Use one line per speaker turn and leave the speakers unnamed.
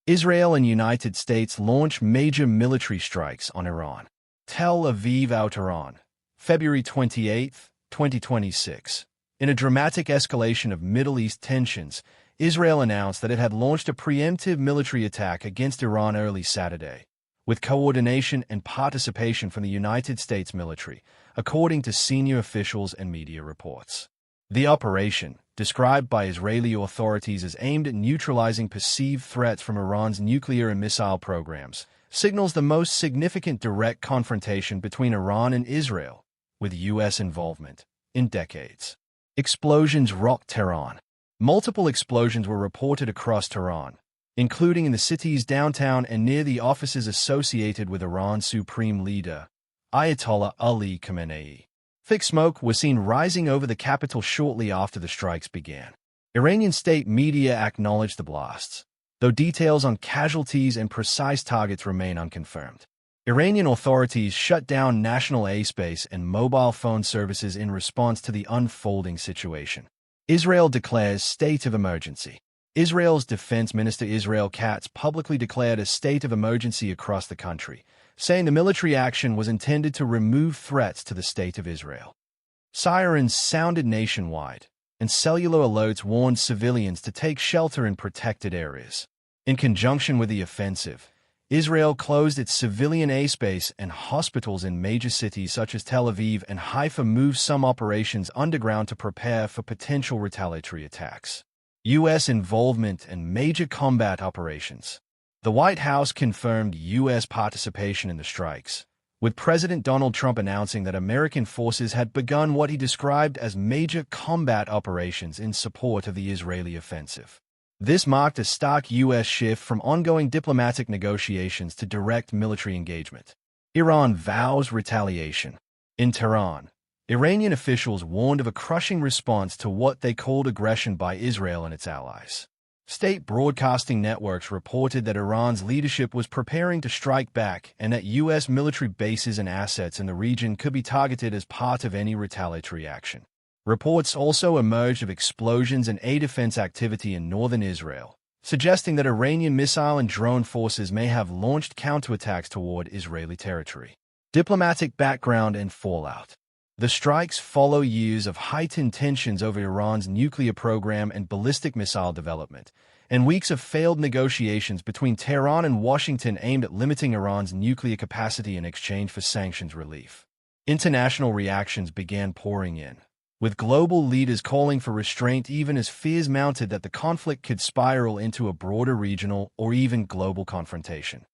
Israel and United States launch major military strikes on Iran. Tel Aviv out Tehran, February 28, 2026. In a dramatic escalation of Middle East tensions, Israel announced that it had launched a preemptive military attack against Iran early Saturday, with coordination and participation from the United States military, according to senior officials and media reports. The operation, described by Israeli authorities as aimed at neutralizing perceived threats from Iran's nuclear and missile programs, signals the most significant direct confrontation between Iran and Israel, with U.S. involvement, in decades. Explosions rocked Tehran. Multiple explosions were reported across Tehran, including in the city's downtown and near the offices associated with Iran's supreme leader, Ayatollah Ali Khamenei. Thick smoke was seen rising over the capital shortly after the strikes began. Iranian state media acknowledged the blasts, though details on casualties and precise targets remain unconfirmed. Iranian authorities shut down national airspace and mobile phone services in response to the unfolding situation. Israel declares state of emergency. Israel's defense minister Israel Katz publicly declared a state of emergency across the country, saying the military action was intended to remove threats to the state of Israel. Sirens sounded nationwide, and cellular alerts warned civilians to take shelter in protected areas. In conjunction with the offensive, Israel closed its civilian airspace and hospitals in major cities such as Tel Aviv and Haifa, moved some operations underground to prepare for potential retaliatory attacks. U.S. involvement and major combat operations. The White House confirmed U.S. participation in the strikes, with President Donald Trump announcing that American forces had begun what he described as major combat operations in support of the Israeli offensive. This marked a stark U.S. shift from ongoing diplomatic negotiations to direct military engagement. Iran vows retaliation. In Tehran, Iranian officials warned of a crushing response to what they called aggression by Israel and its allies. State broadcasting networks reported that Iran's leadership was preparing to strike back and that U.S. military bases and assets in the region could be targeted as part of any retaliatory action. Reports also emerged of explosions and air defense activity in northern Israel, suggesting that Iranian missile and drone forces may have launched counterattacks toward Israeli territory. Diplomatic background and fallout. The strikes follow years of heightened tensions over Iran's nuclear program and ballistic missile development, and weeks of failed negotiations between Tehran and Washington aimed at limiting Iran's nuclear capacity in exchange for sanctions relief. International reactions began pouring in, with global leaders calling for restraint even as fears mounted that the conflict could spiral into a broader regional or even global confrontation.